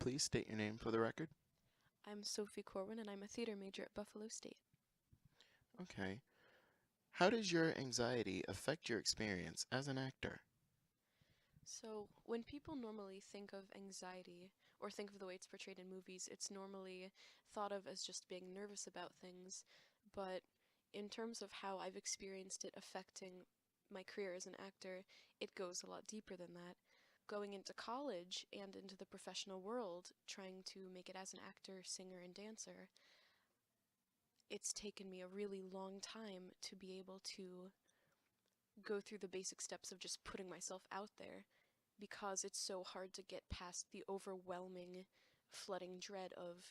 please state your name for the record? I'm Sophie Corwin, and I'm a theater major at Buffalo State. Okay. How does your anxiety affect your experience as an actor? So, when people normally think of anxiety, or think of the way it's portrayed in movies, it's normally thought of as just being nervous about things. But in terms of how I've experienced it affecting my career as an actor, it goes a lot deeper than that. Going into college and into the professional world, trying to make it as an actor, singer, and dancer, it's taken me a really long time to be able to go through the basic steps of just putting myself out there because it's so hard to get past the overwhelming, flooding dread of,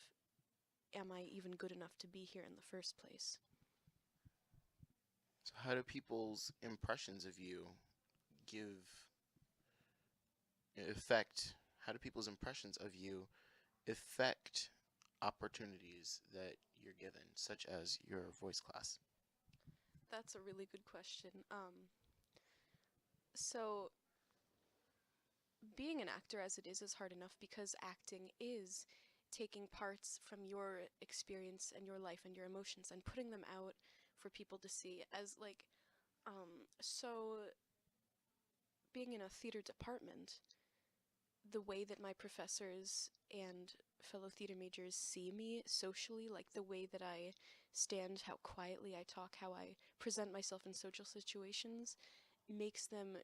am I even good enough to be here in the first place? So how do people's impressions of you give effect, how do people's impressions of you affect opportunities that you're given, such as your voice class? That's a really good question. So being an actor as it is hard enough because acting is taking parts from your experience and your life and your emotions and putting them out for people to see as like so being in a theater department, the way that my professors and fellow theater majors see me socially, like the way that I stand, how quietly I talk, how I present myself in social situations, makes them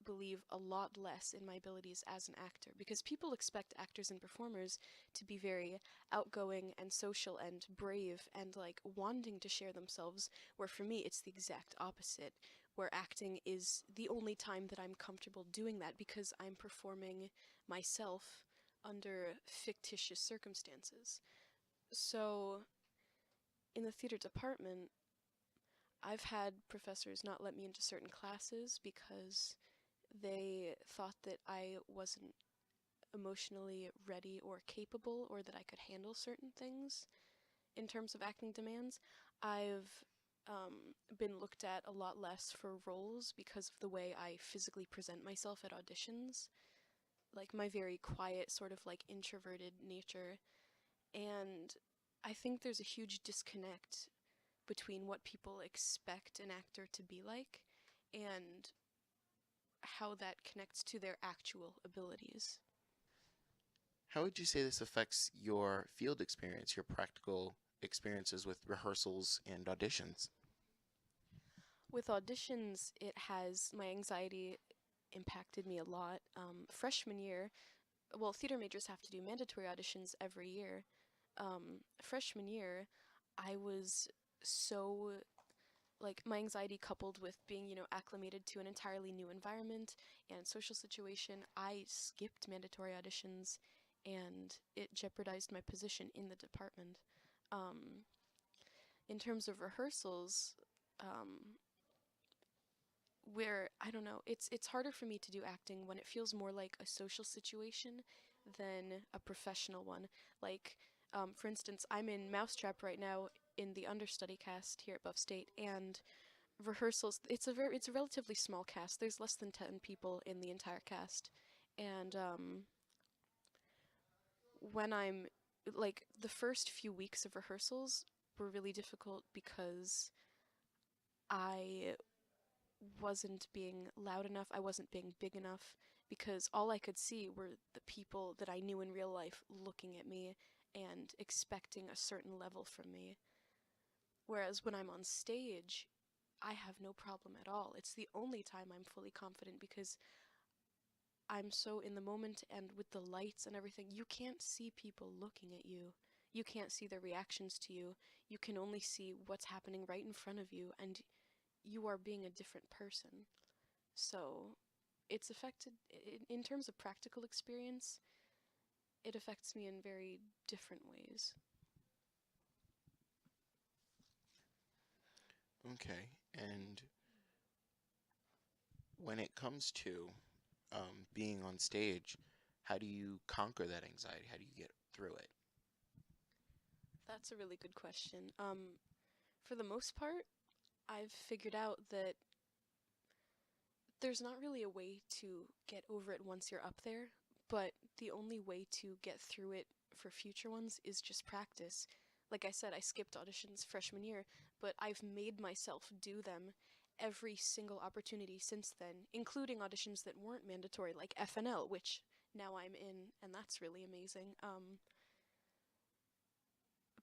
believe a lot less in my abilities as an actor because people expect actors and performers to be very outgoing and social and brave and like wanting to share themselves, where for me it's the exact opposite, where acting is the only time that I'm comfortable doing that because I'm performing myself under fictitious circumstances. So in the theater department, I've had professors not let me into certain classes because they thought that I wasn't emotionally ready or capable or that I could handle certain things in terms of acting demands. I've been looked at a lot less for roles because of the way I physically present myself at auditions, like my very quiet, sort of like introverted nature. And I think there's a huge disconnect between what people expect an actor to be like and how that connects to their actual abilities. How would you say this affects your field experience, your practical experiences with rehearsals and auditions? With auditions, it has my anxiety impacted me a lot. Freshman year, well, theater majors have to do mandatory auditions every year. Freshman year, I was so like my anxiety coupled with being, acclimated to an entirely new environment and social situation, I skipped mandatory auditions and it jeopardized my position in the department. Um, in terms of rehearsals, um, where I don't know, it's harder for me to do acting when it feels more like a social situation than a professional one. Like, for instance, I'm in Mousetrap right now in the understudy cast here at Buff State, and rehearsals. It's a relatively small cast. There's less than 10 people in the entire cast, and when I'm like the first few weeks of rehearsals were really difficult because I wasn't being loud enough, I wasn't being big enough, because all I could see were the people that I knew in real life looking at me and expecting a certain level from me. Whereas when I'm on stage, I have no problem at all. It's the only time I'm fully confident because I'm so in the moment and with the lights and everything, you can't see people looking at you. You can't see their reactions to you. You can only see what's happening right in front of you, and you are being a different person. So it's affected in terms of practical experience. It affects me in very different ways. Okay, and when it comes to being on stage, how do you conquer that anxiety? How do you get through it? That's a really good question. For the most part, I've figured out that there's not really a way to get over it once you're up there, but the only way to get through it for future ones is just practice. Like I said, I skipped auditions freshman year, but I've made myself do them every single opportunity since then, including auditions that weren't mandatory, like FNL, which now I'm in, and that's really amazing.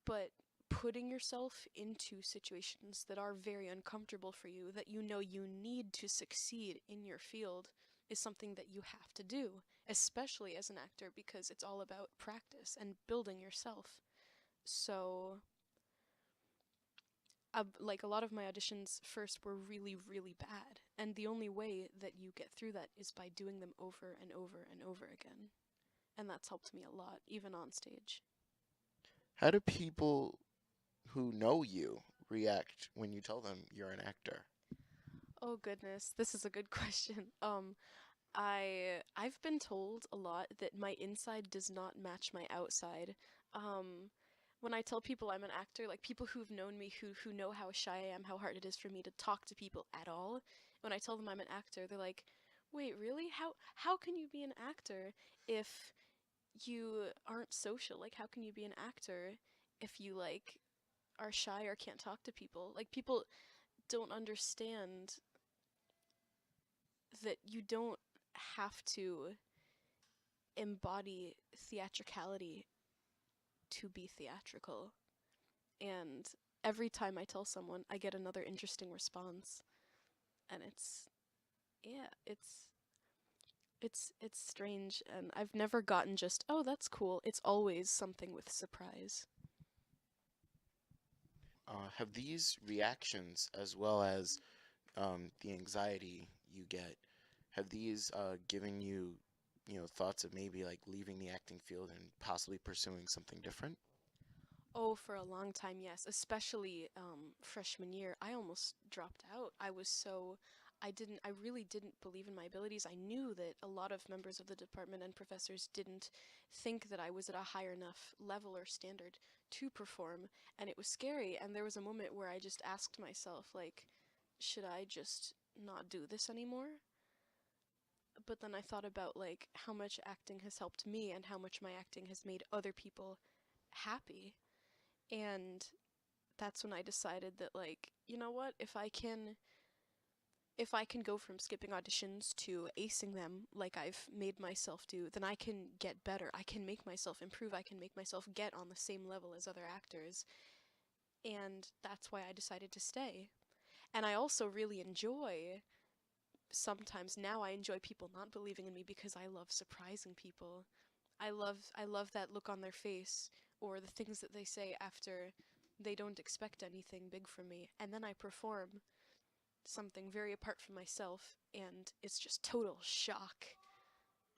But putting yourself into situations that are very uncomfortable for you, that you know you need to succeed in your field, is something that you have to do, especially as an actor, because it's all about practice and building yourself. So, like, a lot of my auditions first were really, really bad, and the only way that you get through that is by doing them over and over and over again. And that's helped me a lot, even on stage. How do people who know you react when you tell them you're an actor? Oh goodness, this is a good question. I've been told a lot that my inside does not match my outside. Um, when I tell people I'm an actor, like people who've known me who know how shy I am, how hard it is for me to talk to people at all, when I tell them I'm an actor, they're like, "Wait, really? How can you be an actor if you aren't social? Like how can you be an actor if you like are shy or can't talk to people?" Like people don't understand that you don't have to embody theatricality to be theatrical. And every time I tell someone, I get another interesting response, and yeah, it's strange, and I've never gotten just, "Oh, that's cool." It's always something with surprise. Have these reactions, as well as the anxiety you get, have these given you, thoughts of maybe like leaving the acting field and possibly pursuing something different? Oh, for a long time, yes. Especially freshman year, I almost dropped out. I really didn't believe in my abilities. I knew that a lot of members of the department and professors didn't think that I was at a high enough level or standard to perform, and it was scary. And there was a moment where I just asked myself, like, should I just not do this anymore? But then I thought about like how much acting has helped me and how much my acting has made other people happy. And that's when I decided that like, you know what, if I can go from skipping auditions to acing them like I've made myself do, then I can get better. I can make myself improve. I can make myself get on the same level as other actors. And that's why I decided to stay. And I also really enjoy, sometimes now I enjoy people not believing in me because I love surprising people. I love that look on their face or the things that they say after they don't expect anything big from me, and then I perform something very apart from myself and it's just total shock.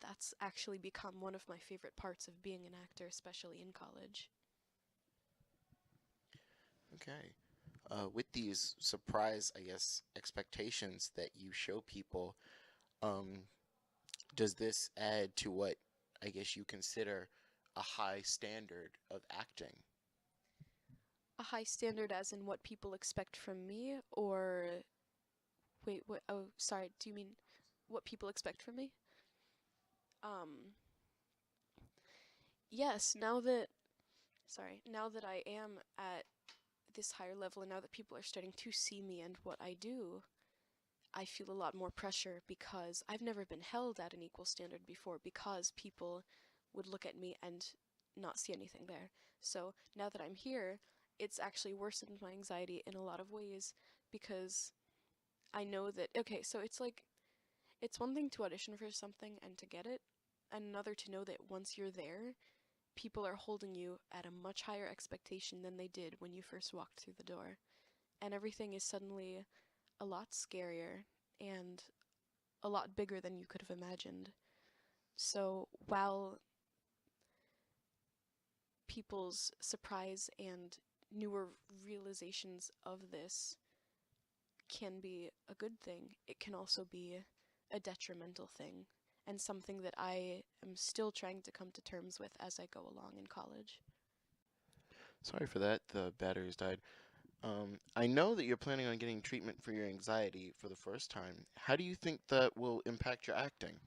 That's actually become one of my favorite parts of being an actor, especially in college. Okay. With these surprise, I guess, expectations that you show people, um, does this add to what I guess you consider a high standard of acting? A high standard as in what people expect from me, or wait, what? Oh, sorry, do you mean what people expect from me? Um, yes, now that I am at this higher level and now that people are starting to see me and what I do, I feel a lot more pressure because I've never been held at an equal standard before because people would look at me and not see anything there. So now that I'm here, it's actually worsened my anxiety in a lot of ways because I know that, okay, so it's like, it's one thing to audition for something and to get it, and another to know that once you're there, people are holding you at a much higher expectation than they did when you first walked through the door. And everything is suddenly a lot scarier and a lot bigger than you could have imagined. So while people's surprise and newer realizations of this can be a good thing, it can also be a detrimental thing and something that I am still trying to come to terms with as I go along in college. Sorry for that, the batteries died. I know that you're planning on getting treatment for your anxiety for the first time. How do you think that will impact your acting?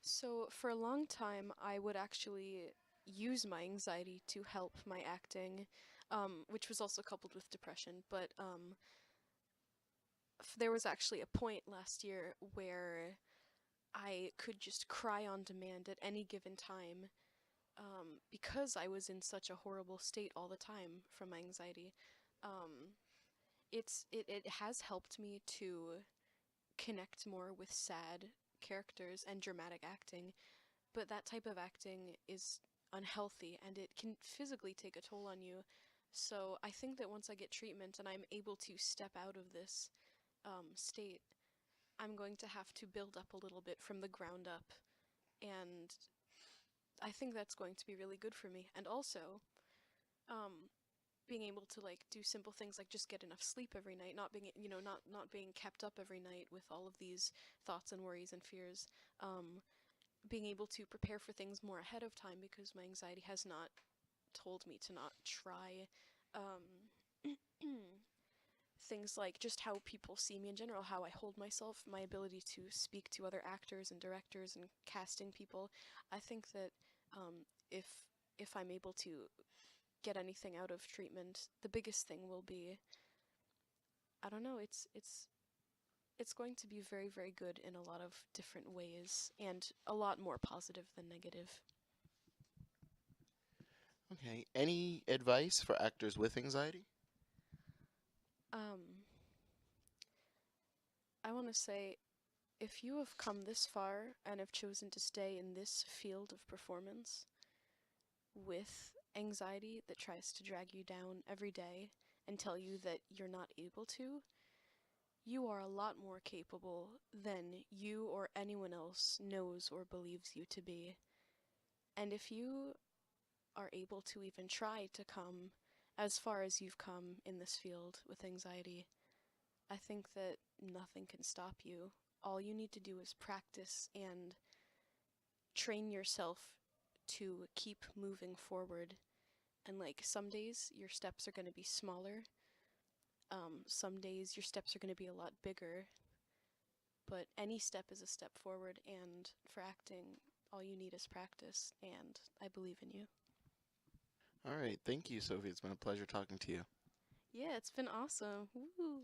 So, for a long time, I would actually use my anxiety to help my acting, which was also coupled with depression. But there was actually a point last year where I could just cry on demand at any given time, because I was in such a horrible state all the time from my anxiety. Um, it has helped me to connect more with sad characters and dramatic acting, but that type of acting is unhealthy and it can physically take a toll on you. So I think that once I get treatment and I'm able to step out of this state, I'm going to have to build up a little bit from the ground up. And I think that's going to be really good for me. And also, um, being able to like do simple things like just get enough sleep every night, not being not being kept up every night with all of these thoughts and worries and fears. Being able to prepare for things more ahead of time because my anxiety has not told me to not try. Um, things like just how people see me in general, how I hold myself, my ability to speak to other actors and directors and casting people. I think that um, if if I'm able to get anything out of treatment, the biggest thing will be, I don't know, it's going to be very very good in a lot of different ways and a lot more positive than negative. Okay. Any advice for actors with anxiety? Um, I want to say if you have come this far and have chosen to stay in this field of performance with anxiety that tries to drag you down every day and tell you that you're not able to, you are a lot more capable than you or anyone else knows or believes you to be. And if you are able to even try to come as far as you've come in this field with anxiety, I think that nothing can stop you. All you need to do is practice and train yourself to keep moving forward. And like some days your steps are going to be smaller, some days your steps are going to be a lot bigger, but any step is a step forward. And for acting, all you need is practice, and I believe in you. All right. Thank you, Sophie. It's been a pleasure talking to you. Yeah, it's been awesome. Woo!